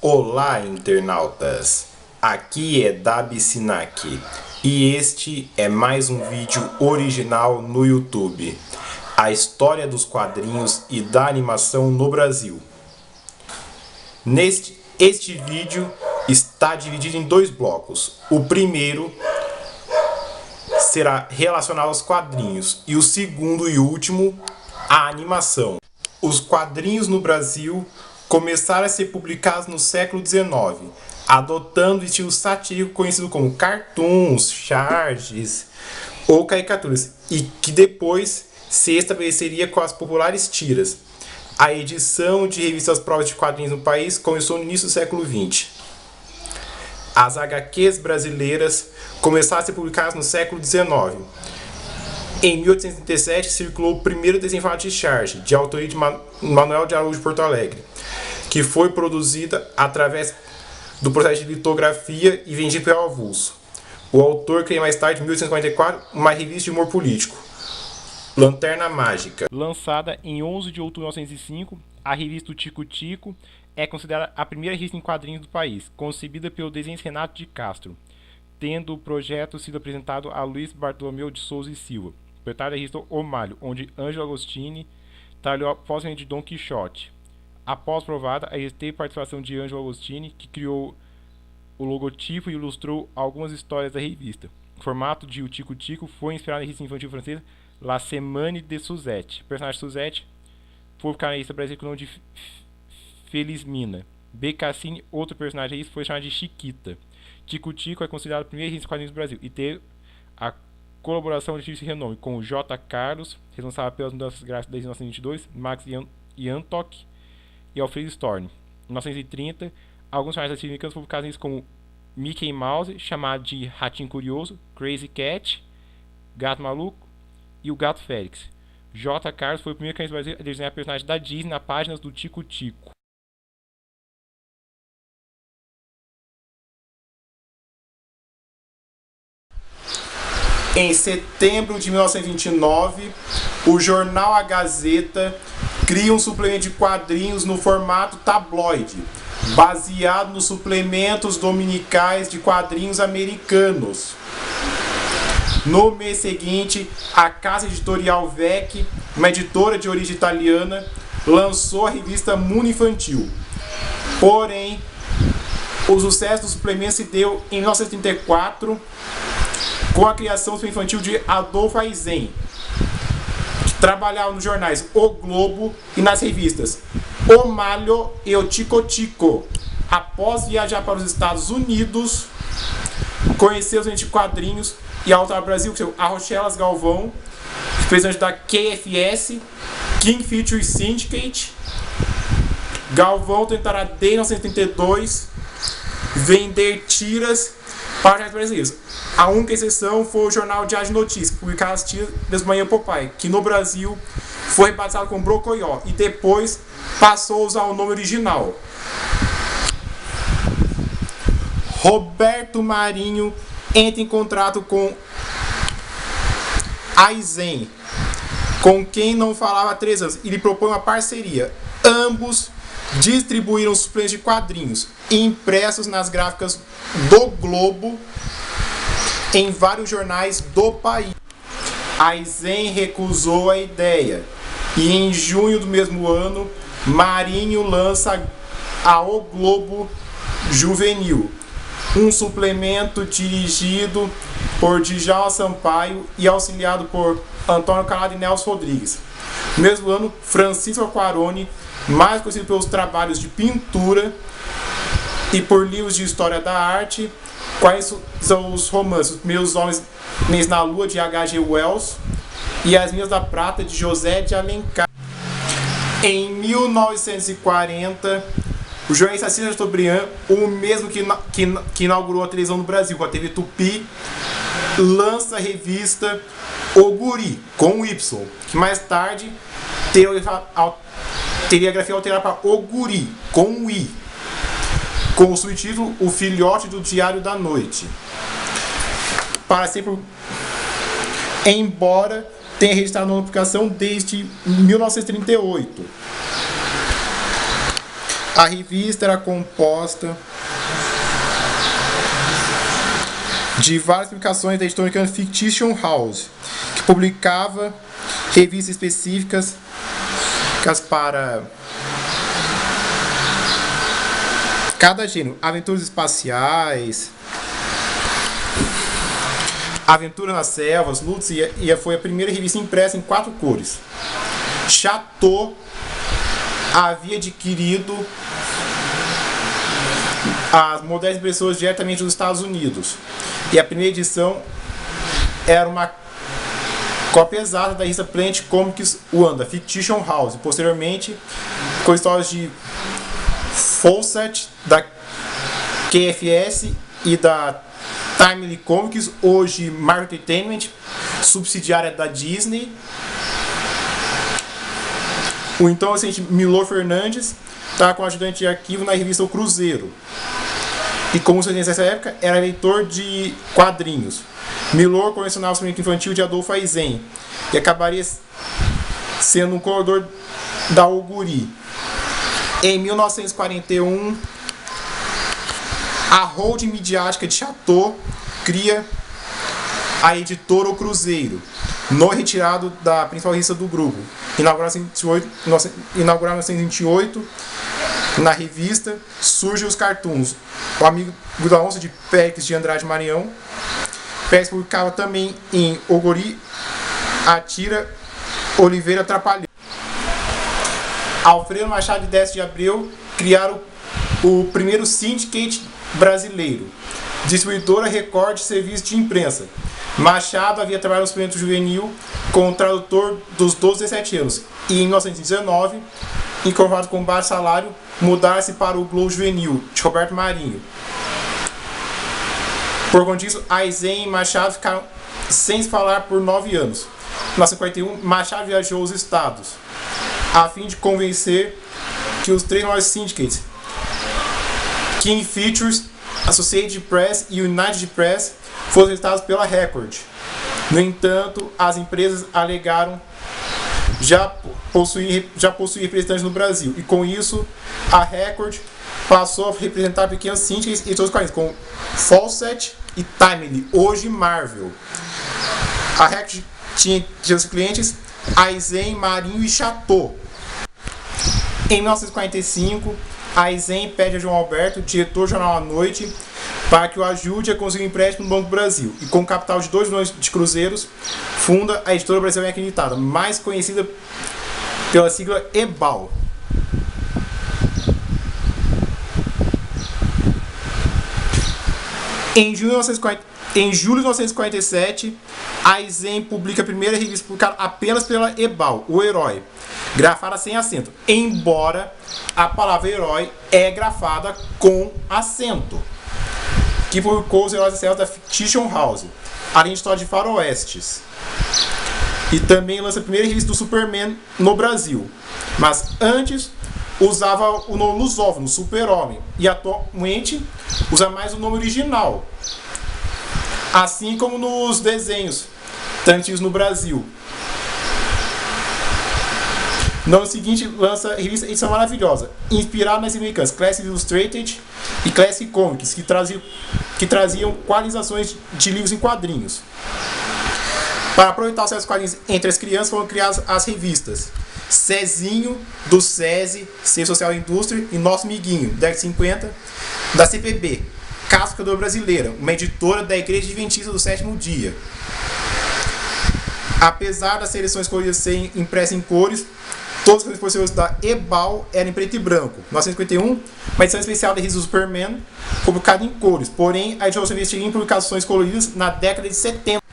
Olá, internautas! Aqui é Dabi Sinak e este é mais um vídeo original no YouTube. A história dos quadrinhos e da animação no Brasil. Este vídeo está dividido em dois blocos. O primeiro será relacionado aos quadrinhos e o segundo e último, a animação. Os quadrinhos no Brasil começaram a ser publicados no século XIX, adotando o estilo satírico conhecido como cartoons, charges ou caricaturas, e que depois se estabeleceria com as populares tiras. A edição de revistas próprias de quadrinhos no país começou no início do século XX. As HQs brasileiras começaram a ser publicadas no século XIX. Em 1837 circulou o primeiro desenho em formato de charge, de autoria de Manuel de Araújo Porto Alegre, que foi produzida através do processo de litografia e vendida pelo avulso. O autor criou mais tarde, em 1844, uma revista de humor político, Lanterna Mágica. Lançada em 11 de outubro de 1905, a revista O Tico Tico é considerada a primeira revista em quadrinhos do país, concebida pelo desenhista Renato de Castro, tendo o projeto sido apresentado a Luiz Bartolomeu de Souza e Silva, proprietário da revista O Malho, onde Ângelo Agostini trabalhou após o de Dom Quixote. Após provada, a revista teve participação de Ângelo Agostini, que criou o logotipo e ilustrou algumas histórias da revista. O formato de O Tico Tico foi inspirado na revista infantil francesa La Semaine de Suzette. O personagem Suzette foi publicado na revista brasileira com o nome de Felismina. Becassine, outro personagem da revista, foi chamado de Chiquita. Tico Tico é considerado a primeira revista de quadrinhos do Brasil e teve a colaboração de artistas de renome com o J. Carlos, responsável pelas mudanças gráficas desde 1922, Max Yantok e Alfredo Storni. Em 1930, alguns personagens latino-americanos publicaram isso como Mickey Mouse, chamado de Ratinho Curioso, Crazy Cat, Gato Maluco e o Gato Félix. J. Carlos foi o primeiro canista brasileiro a desenhar personagens da Disney nas páginas do Tico Tico. Em setembro de 1929, o jornal A Gazeta cria um suplemento de quadrinhos no formato tabloide, baseado nos suplementos dominicais de quadrinhos americanos. No mês seguinte, a casa editorial Vec, uma editora de origem italiana, lançou a revista Mundo Infantil. Porém, o sucesso do suplemento se deu em 1934, com a criação do infantil de Adolfo Aizen, que trabalhava nos jornais O Globo e nas revistas O Malho e O Tico Tico. Após viajar para os Estados Unidos, conheceu os de quadrinhos e ao Brasil, que a Rochelas Galvão, presidente da KFS, King Feature Syndicate. Galvão tentará desde 1932 vender tiras para os brasileiros. A única exceção foi o jornal Diário de Notícias, que publicava as tiras das Manhã Popeye, que no Brasil foi rebatizado como Brocoió e depois passou a usar o nome original. Roberto Marinho entra em contrato com Aizen, com quem não falava há 3 anos, e lhe propõe uma parceria. Ambos distribuíram suplementos de quadrinhos impressos nas gráficas do Globo em vários jornais do país. Aizen recusou a ideia e em junho do mesmo ano, Marinho lança a O Globo Juvenil, um suplemento dirigido por Djalma Sampaio e auxiliado por Antônio Calado e Nelson Rodrigues. No mesmo ano, Francisco Aquarone, mais conhecido pelos trabalhos de pintura e por livros de história da arte, quais são os romances Meus Homens na Lua, de H.G. Wells, e As Minas da Prata, de José de Alencar. Em 1940, o jornalista César Chateaubriand, o mesmo que inaugurou a televisão no Brasil, com a TV Tupi, lança a revista O Guri, com o Y, que mais tarde teria a grafia alterada para O Guri, com o I, com o subtítulo O Filhote do Diário da Noite. Para sempre, embora tenha registrado uma publicação desde 1938. A revista era composta de várias publicações da editora americana Fiction House, que publicava revistas específicas para cada gênero: aventuras espaciais, aventura nas selvas, lutas, e foi a primeira revista impressa em 4 cores. Chateau havia adquirido as modernas impressoras diretamente dos Estados Unidos, e a primeira edição era uma cópia exata da revista Planet Comics One, da Fiction House. Posteriormente, com histórias de Fawcett, da KFS e da Timely Comics, hoje Marvel Entertainment, subsidiária da Disney. O então recente Milor Fernandes estava como ajudante de arquivo na revista O Cruzeiro, e como nessa época era leitor de quadrinhos. Milor colecionava o suplemento infantil de Adolfo Aizen e acabaria sendo um colaborador da Oguri. Em 1941, a holding midiática de Chateau cria a editora O Cruzeiro, no retirado da principal revista do grupo. Inaugurada em 1928, na revista surgem os cartoons. O amigo da onça de Pérez de Andrade Maranhão. Pérez publicava também em Oguri, Atira Oliveira Trapalhão. Alfredo Machado e Décio de Abreu criaram o primeiro syndicate brasileiro, distribuidora Record de serviço de imprensa. Machado havia trabalhado no suplemento juvenil como tradutor dos 12 a 17 anos, e em 1919, incorporado com baixo salário, mudaram-se para o Globo Juvenil, de Roberto Marinho. Por conta disso, Aizen e Machado ficaram sem se falar por 9 anos. Em 1941, Machado viajou aos estados, a fim de convencer que os 3 maiores syndicates, King Features, Associated Press e United Press, foram registrados pela Record. No entanto, as empresas alegaram já possuir representantes no Brasil, e com isso a Record passou a representar pequenos syndicates e todos os quadrinhos, como Fawcett e Timely, hoje Marvel. A Record tinha seus clientes Aizen, Marinho e Chateau. Em 1945, Aizen pede a João Alberto, diretor do jornal à noite, para que o ajude a conseguir um empréstimo no Banco do Brasil, e com um capital de 2 milhões de cruzeiros, funda a Editora Brasileira Acreditada, mais conhecida pela sigla EBAL. Em julho de 1947, Aizen publica a primeira revista publicada apenas pela EBAL, O Herói, grafada sem acento, embora a palavra herói é grafada com acento, que publicou os Heróis da Selva da Fiction House, além de história de faroestes. E também lança a primeira revista do Superman no Brasil, mas antes usava o nome lusófono, Super-Homem, e atualmente usa mais o nome original, assim como nos desenhos antigos no Brasil. No ano seguinte, lança a revista Edição Maravilhosa, inspirada nas americanas Classic Illustrated e Classic Comics, que traziam quadrinizações de livros em quadrinhos. Para aproveitar os seus quadrinhos entre as crianças, foram criadas as revistas Cezinho, do SESI, Centro Social e Indústria, e Nosso Miguinho, década de 50, da CPB, Casa Educadora Brasileira, uma editora da Igreja Adventista do Sétimo Dia. Apesar das seleções escolhidas serem impressas em cores, todas as exposições da EBAL eram em preto e branco. Em 1951, uma edição especial da revista Superman, publicada em cores, porém a edição investiu em publicações coloridas na década de 70.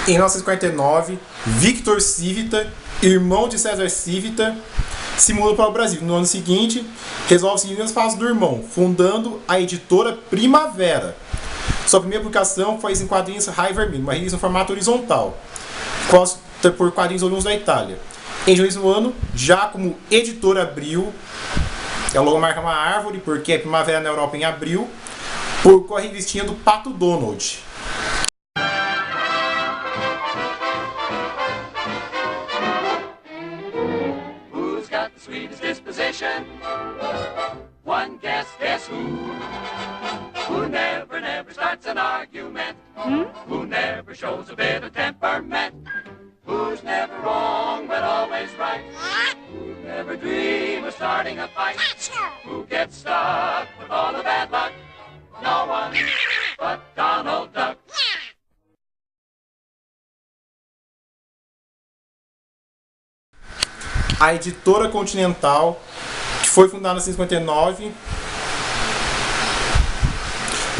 Em 1949, Victor Civita, irmão de César Civita, se muda para o Brasil. No ano seguinte, resolve seguir os passos do irmão, fundando a editora Primavera. Sua primeira publicação foi em quadrinhos Raio Vermelho, uma revista no formato horizontal, por quadrinhos oriundos da Itália. Em junho do ano, já como Editora Abril, é o logo marca uma árvore, porque é primavera na Europa em abril, publicou a revistinha do Pato Donald. Who's got the sweetest disposition? Who never, never starts an argument? Who never shows a bit of temperament? Who's never wrong but always right? Who never dream of starting a fight? Who gets stuck with all the bad luck? No one but Donald Duck. A Editora Continental, que foi fundada em 1959,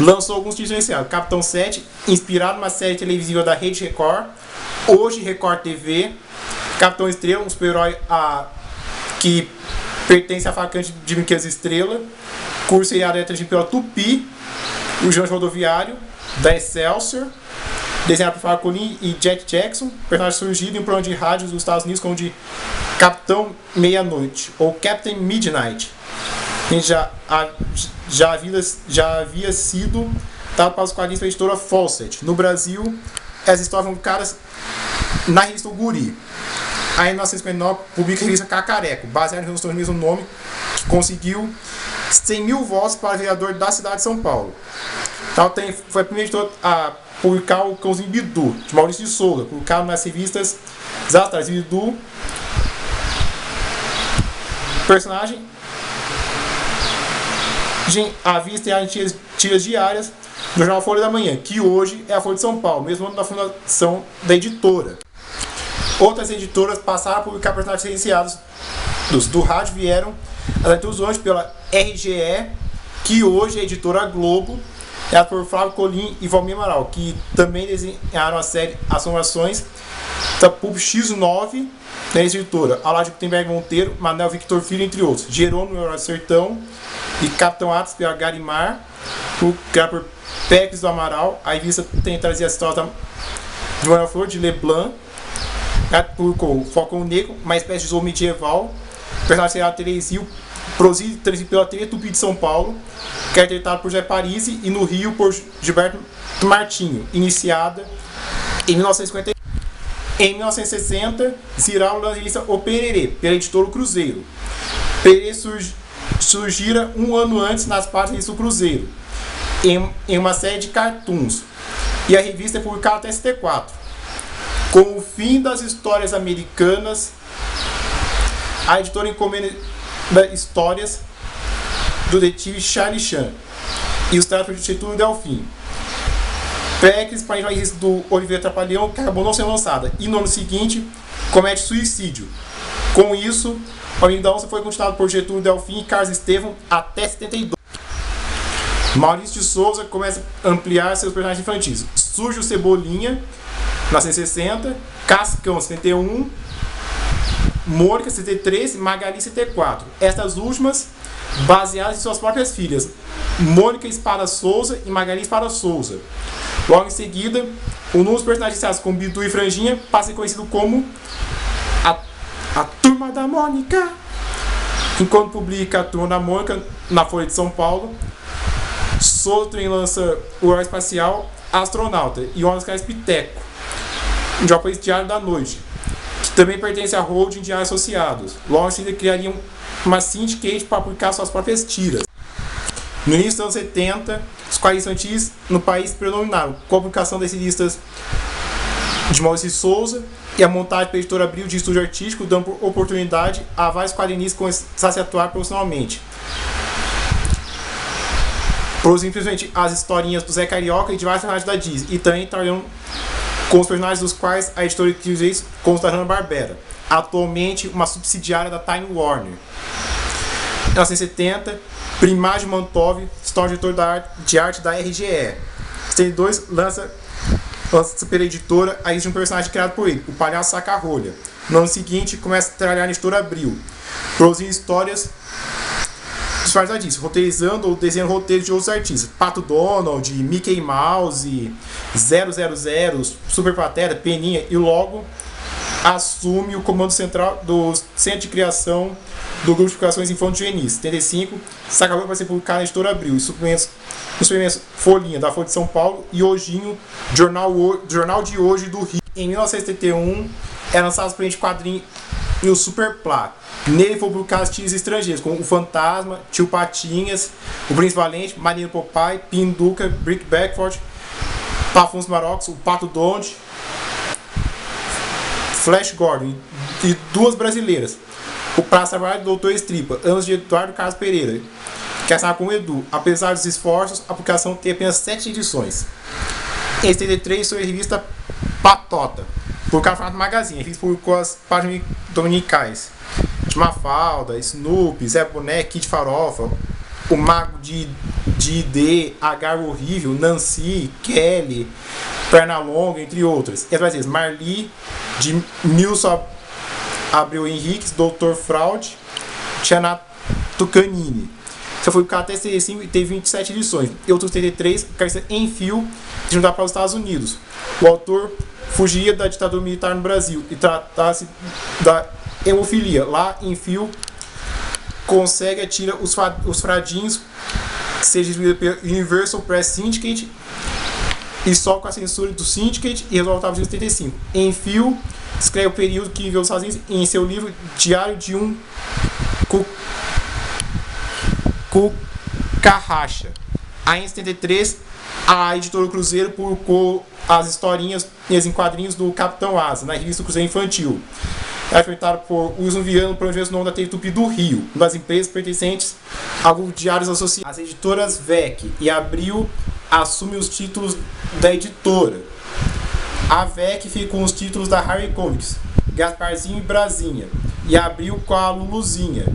lançou alguns títulos iniciais. Capitão 7, inspirado numa série televisiva da Rede Record, hoje Record TV. Capitão Estrela, um super-herói que pertence à fabricante de brinquedos Estrela. Curso seriado é transmitido pela Tupi, o Janjo Rodoviário, da Excelsior, desenhado por Farrah Colin e Jack Jackson. Personagem surgido em um programa de rádio dos Estados Unidos como de Capitão Meia-Noite, ou Captain Midnight. Já havia sido dado para os quadrinhos pela editora Fawcett. No Brasil, essas histórias foram publicadas na revista O Guri. Aí, em 1959, publica a revista Cacareco, baseada no mesmo nome, que conseguiu 100 mil votos para vereador da cidade de São Paulo. Então, foi a primeira editora a publicar o Cãozinho Bidu, de Maurício de Souza, publicado nas revistas Zatas Bidu. Personagem à vista em tiras diárias do jornal Folha da Manhã, que hoje é a Folha de São Paulo, mesmo ano da fundação da editora. Outras editoras passaram a publicar personagens licenciados do rádio, vieram as leituras hoje pela RGE, que hoje é a editora Globo, é por Flávio Colim e Valmir Amaral, que também desenharam a série Assombrações, da Pub X9, da editora, ao lado de Gutenberg Monteiro, Manel Victor Filho, entre outros. Jerônimo Herói do Sertão e Capitão Atos pela Garimar, criado por Péricles do Amaral. A revista tem trazido a história de Manuel Flor de Leblanc, publicou Falcão Negro, uma espécie de zoo medieval, personagem seriado Teresil, produzido e transmitido pela TV Tupi de São Paulo, que é editado por José Parisi, e no Rio por Gilberto Martinho, iniciada em 1950. Em 1960, Ziral lança a revista O Pererê, pela editora O Cruzeiro. Pererê surgira um ano antes nas páginas da revista O Cruzeiro, em uma série de cartoons, e a revista é publicada até 74. Com o fim das histórias americanas, a editora encomenda histórias do detetive Charlie Chan e os tratos de Getúlio Delfim. Péricles para a revista do Oliveira Trapalhão, que acabou não sendo lançada, e no ano seguinte comete suicídio. Com isso, o Amigo da Onça foi continuado por Getúlio Delfim e Carlos Estevam até 72. Maurício de Souza começa a ampliar seus personagens infantis. Surge o Cebolinha, 1960, Cascão, 71, Mônica, 73 e Magali, 74. Estas últimas baseadas em suas próprias filhas, Mônica Espada Souza e Magali Espada Souza. Logo em seguida, o número dos personagens iniciados como Bidu e Franjinha passa a ser conhecido como a Turma da Mônica. Enquanto publica a Turma da Mônica na Folha de São Paulo, Souza também lança o Herói Espacial Astronauta e o Homem dos Caras Piteco, um japonês Diário da Noite, que também pertence à holding de associados. Logo em seguida, criariam uma syndicate para publicar suas próprias tiras. No início dos anos 70, os quadrinhos infantis no país predominaram, com a publicação das revistas de Maurício de Souza e a montagem pela editora Abril de estúdio artístico, dando oportunidade a vários quadrinistas que começassem a atuar profissionalmente. Produzindo simplesmente as historinhas do Zé Carioca e de vários personagens da Disney, e também trabalhando com os personagens dos quais a editora utiliza consta da Hanna-Barbera, atualmente uma subsidiária da Time Warner. Em 1970, Primágio Mantov se torna diretor de arte da RGE. Em 1972, lança pela editora a revista de um personagem criado por ele, o Palhaço Saca-Rolha. No ano seguinte, começa a trabalhar na editora Abril, produzindo histórias dos personagens da Disney, roteirizando ou desenhando roteiros de outros artistas. Pato Donald, Mickey Mouse, 000, Super Pateta, Peninha, e logo assume o comando central do Centro de Criação do Grupo de Publicações Infantis Juvenis. Em 75, Saca-Rolha vai ser publicado na editora Abril, e suplementos Folhinha, da Folha de São Paulo, e Hojinho, Jornal de Hoje do Rio. Em 1971, é lançado o suplemento de quadrinhos e o Super Plá. Nele foram publicados títulos estrangeiros, como o Fantasma, Tio Patinhas, o Príncipe Valente, Marinho Popeye, Pinduca, Brick Backford, Pafuns Marocos, o Pato Donde, Flash Gordon e duas brasileiras. O Praça Trabalho do Doutor Estripa, anos de Eduardo Carlos Pereira, que assinava com o Edu. Apesar dos esforços, a publicação tem apenas 7 edições. Em 73, foi a revista Patota, publicada no formato magazine. A revista publicou as páginas dominicais de Mafalda, Snoopy, Zé Boné, Kid Farofa, o Mago de D, A Garra Horrível, Nancy, Kelly, Pernalonga, entre outras. E as brasileiras, Marli, de Milson Abreu Henriques, Dr. Fraude, Tiana Tucanini. Isso foi publicado até 65 e teve 27 edições. E outros 33, carta em fio, de juntar para os Estados Unidos. O autor fugia da ditadura militar no Brasil e tratasse da hemofilia. Lá, em fio, consegue atirar os fradinhos, que seja distribuído pelo Universal Press Syndicate, e só com a censura do Syndicate e resultava em 75. Em fio, escreve o período que viveu os Estados Unidos em seu livro Diário de um Cucaracha. Aí em 73, a editora Cruzeiro publicou as historinhas e os quadrinhos do Capitão Asa, na revista Cruzeiro Infantil. É apresentada por Wilson Viana, por o nome da TV Tupi do Rio, uma das empresas pertencentes a alguns diários associados. As editoras VEC e Abril assumem os títulos da editora. A VEC fica com os títulos da Harry Comics, Gasparzinho e Brasinha, e Abril com a Luluzinha.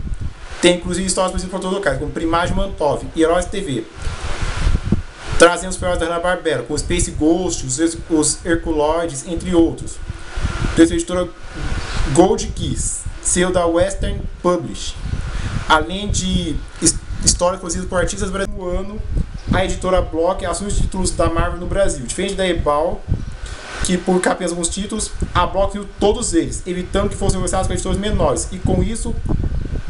Tem inclusive histórias por exemplo locais, como Primagem Mantov e Heróis TV. Trazendo os heróis da Hanna-Barbera, com Space Ghost, os Herculoides, entre outros. Dessa editora Gold Kiss, selo da Western Publish. Além de histórias produzidas por artistas brasileiros, a editora Block assume os títulos da Marvel no Brasil. Diferente da Ebal, que publica apenas alguns títulos, a Block viu todos eles, evitando que fossem negociados com editores menores. E com isso,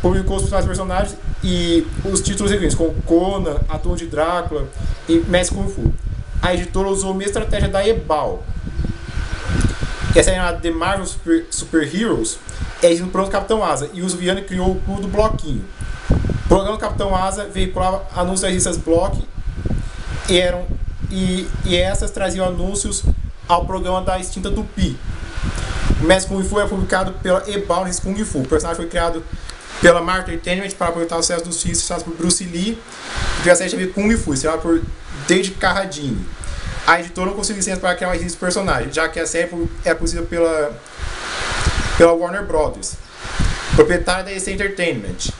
publicou os personagens e os títulos recorrentes, como Conan, A Torre de Drácula e Mestre Kung Fu. A editora usou a mesma estratégia da Ebal. Essa é a The Marvel Super Heroes, no pronto Capitão Asa, e o Viana criou o Clube do Bloquinho. O programa Capitão Asa veiculava anúncios das revistas Block e essas traziam anúncios ao programa da extinta Tupi. O Mestre Kung Fu é publicado pela Ebal no Kung Fu. O personagem foi criado pela Marvel Entertainment para aproveitar o sucesso dos filmes estrelados por Bruce Lee e a série TV Kung Fu, estrelada por David Carradine. A editora não conseguiu licença para criar uma revista de personagem, já que a série é produzida pela Warner Brothers, proprietária da EC Entertainment.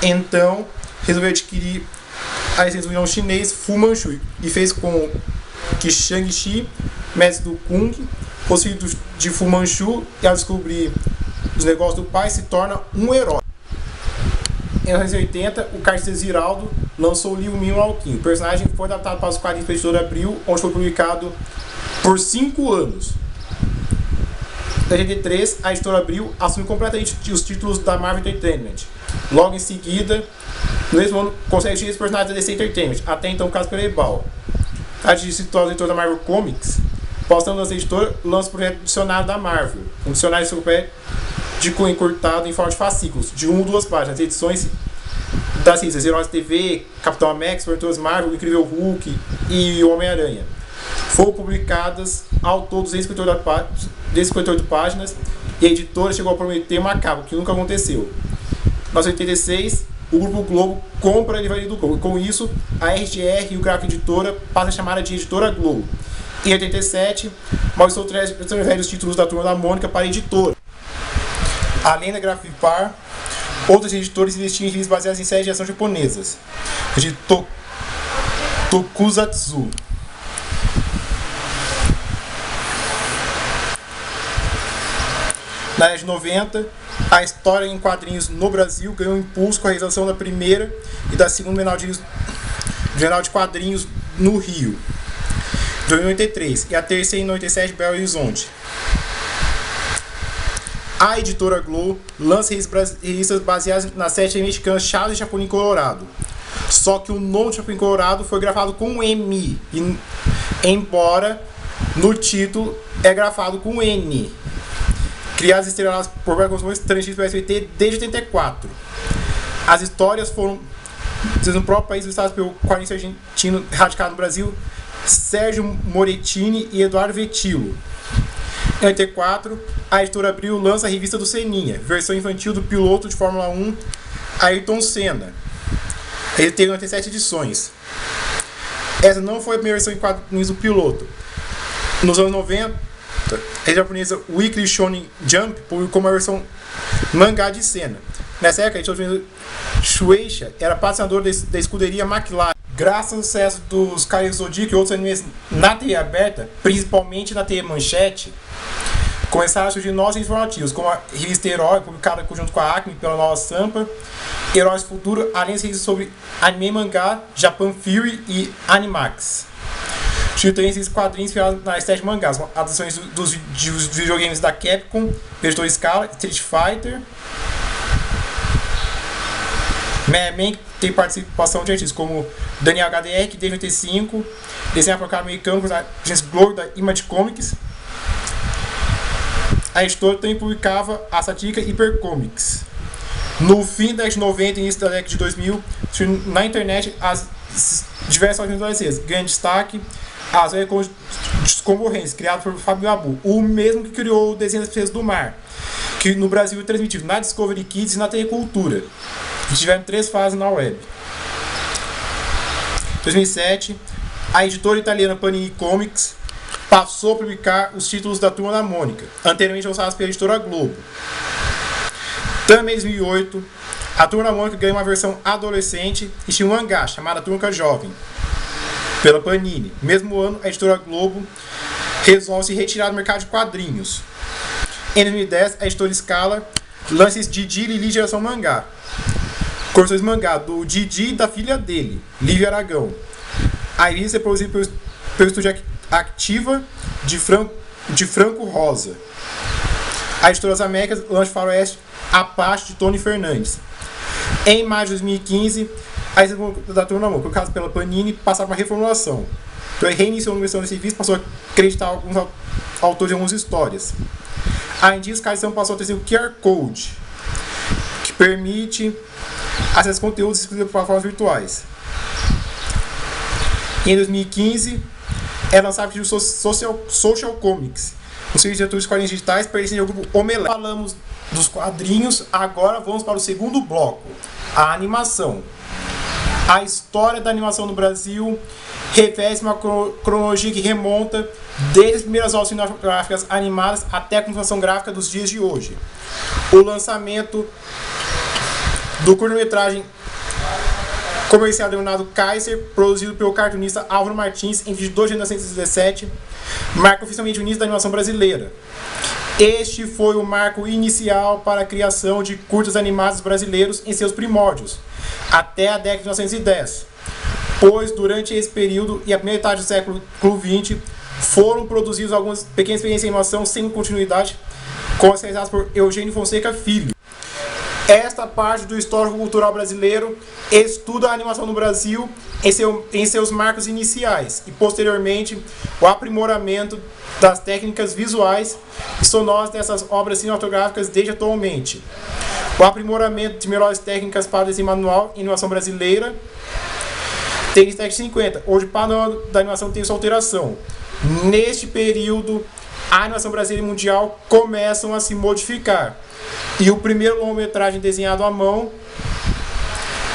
Então, resolveu adquirir a licença do vilão chinês Fu Manchu e fez com que Shang-Chi, mestre do Kung, fosse filho de Fu Manchu e ao descobrir os negócios do pai se torna um herói. Em 1980, o cartista Ziraldo lançou o livro Mimo Alquim. O personagem foi adaptado para os quadrinhos da editora Abril, onde foi publicado por 5 anos. Em 83, a editora Abril assume completamente os títulos da Marvel Entertainment. Logo em seguida, no mesmo ano, consegue tirar os personagens da DC Entertainment, até então o caso pela Ebal. A de situar os editores da Marvel Comics, postando nas editoras, lança o projeto do dicionário da Marvel. Um dicionário de cunho encurtado em forma de fascículos, de 1 ou 2 páginas, edições das revistas Heróis TV, Capitão América, Aventuras Marvel, Incrível Hulk e Homem-Aranha. Foram publicadas ao todo 258 páginas e a editora chegou a prometer uma capa, que nunca aconteceu. Em 1986, o Grupo Globo compra a livraria do Globo. Com isso, a RGR e o Gráfico Editora passam a chamar de Editora Globo. Em 87, Maurício Soutré transfere os títulos da Turma da Mônica para a editora. Além da Grafipar, outros editores investiam em revistas baseadas em séries de ação japonesas, de Tokusatsu. Na década de 90, a história em quadrinhos no Brasil ganhou impulso com a realização da primeira e da segunda Bienal de Quadrinhos no Rio, em 93, e a terceira em 97 em Belo Horizonte. A editora Globo lança revistas baseadas na série mexicana Charles de Chapolin Colorado. Só que o nome de Chapolin Colorado foi grafado com um M, embora no título é grafado com N. criadas e estreladas por transmitidas pelo SBT desde 84. As histórias foram no próprio país ilustradas pelo quadrinista argentino radicado no Brasil, Sérgio Morettini e Eduardo Vetilo. Em 84, a editora Abril lança a revista do Seninha, versão infantil do piloto de Fórmula 1 Ayrton Senna. Ele teve 97 edições. Essa não foi a primeira versão em quadrinhos do piloto. Nos anos 90, a japonesa Weekly Shonen Jump publicou uma versão mangá de Senna. Nessa época, a editora Shueisha era patrocinadora da escuderia McLaren. Graças ao sucesso dos Cavaleiros do Zodíaco e outros animes na TV aberta, principalmente na TV Manchete, começaram a surgir novos informativos, como a revista Herói, publicada junto com a Acme pela Nova Sampa, Heróis do Futuro, além de revistas sobre anime e mangá, Japan Fury e Animax. Tinha também esses quadrinhos inspirados na estética mangás, com adaptações dos videogames da Capcom, Editor Scala, Street Fighter. Mega Man tem participação de artistas como Daniel HDR, que desde 95, desenha por cara americano com a agência Glory da Image Comics. A editora também publicava a satírica Hyper Comics. No fim da década de 90 e início da década de 2000, na internet, as diversas organizações adolescentes ganham destaque as concorrentes, criadas por Fábio Abu, o mesmo que criou o Desenho das Princesas do Mar, que no Brasil é transmitido na Discovery Kids e na TV Cultura, que tiveram 3 fases na web. Em 2007, a editora italiana Panini Comics passou a publicar os títulos da Turma da Mônica, anteriormente lançados pela editora Globo. Também em 2008, a Turma da Mônica ganhou uma versão adolescente e tinha um mangá chamada Turma Jovem, pela Panini. No mesmo ano, a editora Globo resolve se retirar do mercado de quadrinhos. Em 2010, a editora Scala lança Didi e Lili Geração Mangá, coleções mangá do Didi e da filha dele, Lívia Aragão. A revista é produzida pelo estúdio Activa de Franco Rosa. A editora das Américas lança Faroeste Apache de Tony Fernandes. Em maio de 2015, a edição da Turma da Mônica, colocada pela Panini, passaram por uma reformulação. Então, reiniciou a versão desse serviço, passou a acreditar alguns autores de algumas histórias. Além disso, cada edição passou a ter o QR Code, que permite acesso a conteúdos exclusivos para plataformas virtuais. E em 2015, é lançado o Social Comics, um serviço de leituras de quadrinhos digitais pertencente ao grupo Omelete. Falamos dos quadrinhos, agora vamos para o segundo bloco, a animação. A história da animação no Brasil reveste uma cronologia que remonta desde as primeiras obras cinematográficas animadas até a computação gráfica dos dias de hoje. O lançamento do curta-metragem comercial denominado Kaiser, produzido pelo cartunista Álvaro Martins em 22 de janeiro de 1917, marca oficialmente o início da animação brasileira. Este foi o marco inicial para a criação de curtas animados brasileiros em seus primórdios, até a década de 1910, pois durante esse período e a primeira metade do século XX foram produzidos algumas pequenas experiências de animação sem continuidade, realizadas por Eugênio Fonseca Filho. Esta parte do histórico cultural brasileiro estuda a animação no Brasil em seus marcos iniciais e, posteriormente, o aprimoramento das técnicas visuais e sonoras dessas obras cinematográficas desde atualmente. O aprimoramento de melhores técnicas para desenho manual em animação brasileira tem década de 50, onde o padrão da animação tem sua alteração. Neste período, a animação brasileira e mundial começam a se modificar. E o primeiro longa-metragem desenhado à mão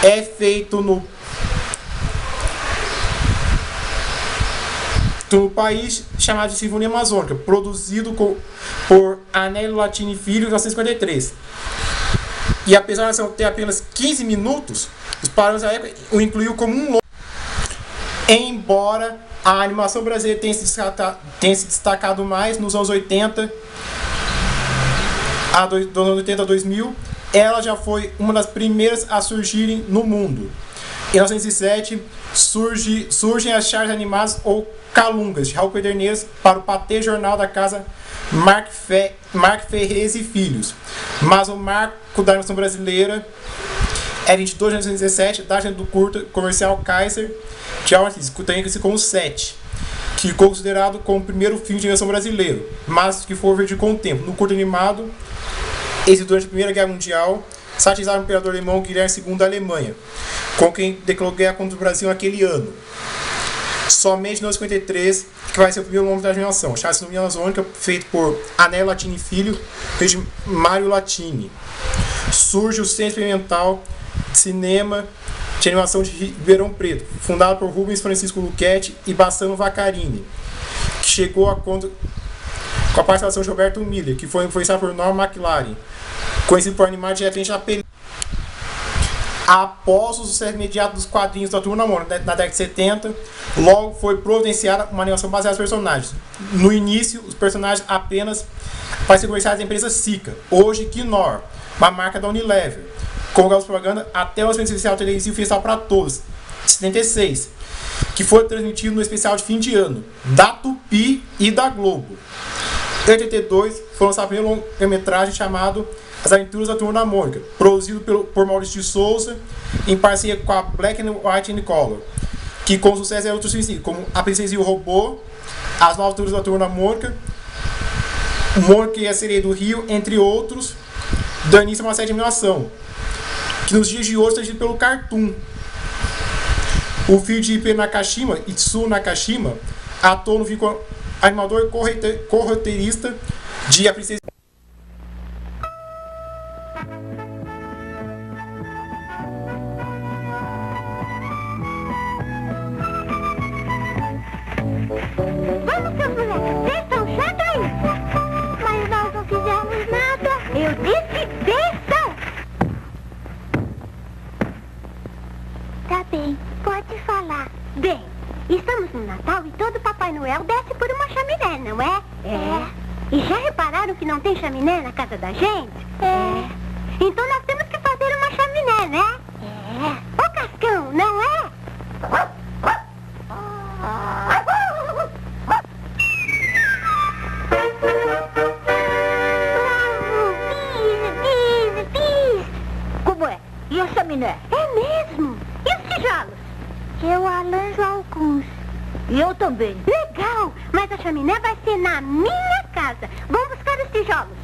é feito no país chamado de Sinfonia Amazônica, produzido por Anélio Latini Filho em 1953. E apesar de ter apenas 15 minutos, os padrões da época o incluiu como um longa. Embora a animação brasileira tenha se destacado mais nos anos 80, dos anos 80 a 2000, ela já foi uma das primeiras a surgirem no mundo. Em 1907, surgem as charges animadas ou calungas de Raul Pederneiras para o Patê Jornal da casa Marc Ferrez e Filhos. Mas o marco da animação brasileira é 22 de 1917, da agenda do curta comercial Kaiser, que também conhecido como 7. que ficou considerado como o primeiro filme de animação brasileiro, mas que foi perdido com o tempo. No curto animado, esse durante a Primeira Guerra Mundial, satirizava o imperador alemão Guilherme II da Alemanha, com quem declarou guerra contra o Brasil naquele ano. Somente em 1953, que vai ser o primeiro longa da animação, chamado Lumina Amazônica, feito por Anello Latini Filho e de Mário Latini. Surge o Centro Experimental de Cinema de Animação de Ribeirão Preto, fundado por Rubens Francisco Luchetti e Bassano Vaccarini, que chegou a conta com a participação de Roberto Miller, que foi influenciado por Norm McLaren, conhecido por animar diretamente a película. Após o sucesso imediato dos quadrinhos da Turma da Mônica na década de 70, logo foi providenciada uma animação baseada nos personagens. No início, os personagens apenas pareciam comerciais da empresa Sika, hoje Knorr, uma marca da Unilever, com garotos propaganda até o especial televisivo Festival para Todos, de 76, que foi transmitido no especial de fim de ano, da Tupi e da Globo. Em 82, foi lançado o primeiro longa-metragem chamado As Aventuras da Turma da Mônica, produzido por Maurício de Souza, em parceria com a Black and White and Color, que com sucesso é outros filmes como A Princesa e o Robô, As Novas Aventuras da Turma da Mônica, Mônica e a Sereia do Rio, entre outros, dando início a uma série de animação, que nos dias de hoje está dirigido pelo Cartoon. O filho de Ipê Nakashima, Itsu Nakashima, atuou no filme como animador e co-roteirista de A Princesa. Vamos, seus moleques, vocês estão chatos aí. Mas nós não fizemos nada. Eu disse desçam. Tá bem, pode falar. Bem, estamos no Natal e todo Papai Noel desce por uma chaminé, não é? É. E já repararam que não tem chaminé na casa da gente? É. Então nós temos que fazer uma chaminé, né? É. Ô, Cascão, não é? Como é? E a chaminé? É mesmo. E os tijolos? Eu arranjo alguns. E eu também. Legal, mas a chaminé vai ser na minha casa. Vamos buscar os tijolos.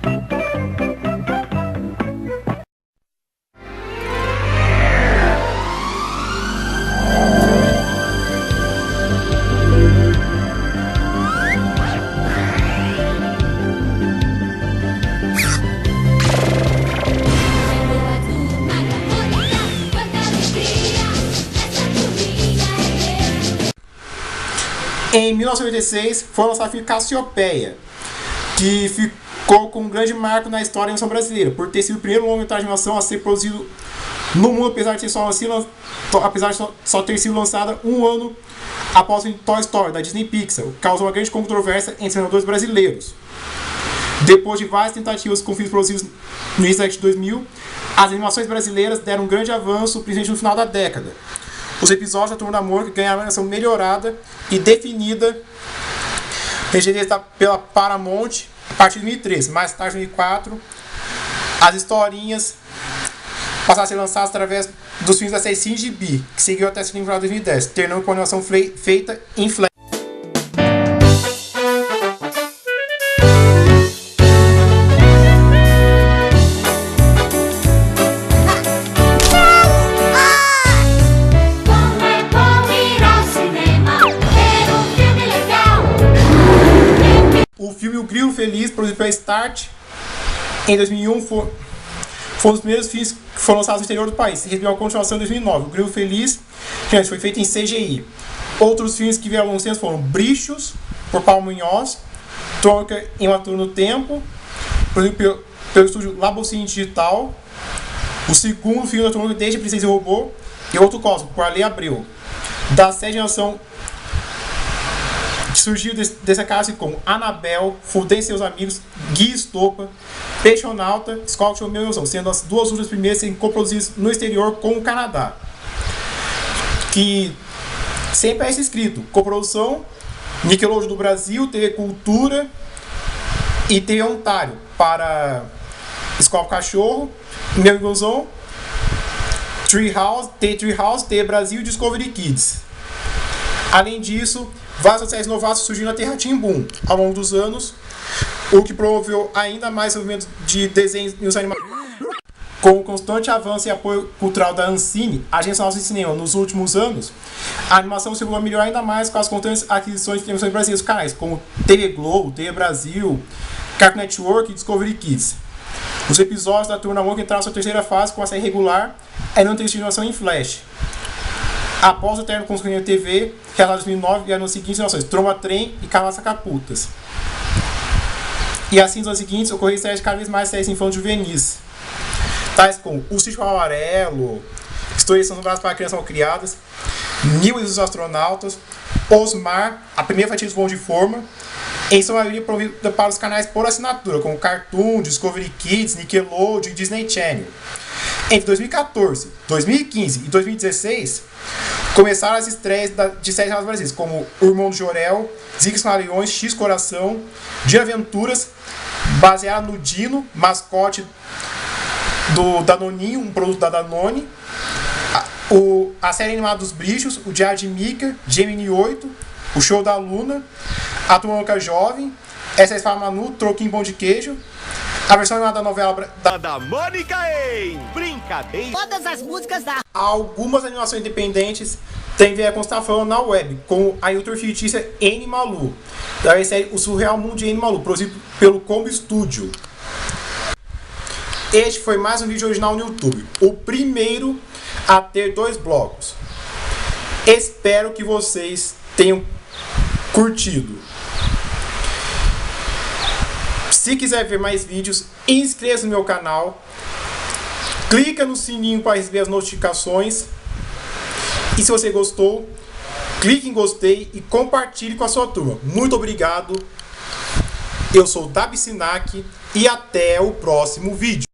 Em 1986, foi lançado o filme Cassiopeia, que ficou com um grande marco na história da animação brasileira, por ter sido o primeiro longa-metragem de animação a ser produzido no mundo, apesar de só ter sido lançada um ano após o filme Toy Story, da Disney Pixar, que causou uma grande controvérsia entre os animadores brasileiros. Depois de várias tentativas com filmes produzidos no início da década de 2000, as animações brasileiras deram um grande avanço, principalmente no final da década. Os episódios da Turma da Mônica ganharam uma animação melhorada e definida pela Paramount a partir de 2003. Mais tarde, em 2004, as historinhas passaram a ser lançadas através dos filmes da série CGB, que seguiu até a segunda temporada de 2010, terminando com a animação feita em flash. Feliz, produzido pela Start em 2001, foi um dos primeiros filmes que foram lançados no exterior do país. Recebeu a continuação em 2009. O Grilo Feliz, gente, foi feito em CGI. Outros filmes que vieram ao foram Brichos, por Paulo Munhoz, Troca em Uma Turma no Tempo, produzido pelo estúdio Labocine Digital. O segundo filme da Turma desde a Princesa e o Robô, e Outro Cosmo, por Ale Abreu. Da série de animação que surgiu dessa casa como Anabel, Fudem Seus Amigos, Guia Estopa, Peixonauta, Escola de Meu Ilusão, sendo as duas últimas primeiras serem coproduzidas no exterior com o Canadá. Que sempre é esse escrito: coprodução Nickelodeon do Brasil, TV Cultura e TV Ontário para Escola Cachorro, Meu Ilusão, Treehouse, TV Brasil e Discovery Kids. Além disso, várias séries novatas surgiram na Terra-Tim-Boom ao longo dos anos, o que promoveu ainda mais o movimento de desenhos animados. Com o constante avanço e apoio cultural da Ancine, a Agência Nacional de Cinema, nos últimos anos, a animação se melhorou ainda mais com as constantes aquisições de televisões brasileiras canais, como TV Globo, TV Brasil, Cartoon Network e Discovery Kids. Os episódios da Turma da Mônica entraram na sua terceira fase com a série regular e não tem animação em Flash. Após o término com o TV, realizado em 2009, vieram as seguintes animações: Tromba Trem e Cavalo Sacaputas. E assim, nos anos seguintes, ocorreram séries cada vez mais séries infantis juvenis, tais como O Sítio Amarelo, Histórias são Sobradas para Crianças Mal Criadas, Nil e os Astronautas, Osmar, a primeira fatia dos Bons de Forma, em sua maioria provida para os canais por assinatura, como Cartoon, Discovery Kids, Nickelodeon e Disney Channel. Entre 2014, 2015 e 2016, começaram as estreias de séries brasileiras, como O Irmão do Jorel, Ziggs Camaleões, X Coração, Dia Aventuras, baseada no Dino, mascote do Danoninho, um produto da Danone, a série animada dos Bichos, o Diário de Mika, Gemini 8, o Show da Luna, a Turma Louca Jovem, Essa Espada Manu, Troquinho Pão de Queijo, a versão animada da novela da Mônica em Brincadeira. Todas as músicas da... Algumas animações independentes têm a constatação na web, como a youtuber fictícia N Malu, da série O Surreal Mundo de N Malu, produzido pelo Combo Studio. Este foi mais um vídeo original no YouTube, o primeiro a ter 2 blocos. Espero que vocês tenham curtido. Se quiser ver mais vídeos, inscreva-se no meu canal, clica no sininho para receber as notificações e se você gostou, clique em gostei e compartilhe com a sua turma. Muito obrigado, eu sou o Tabicinac e até o próximo vídeo.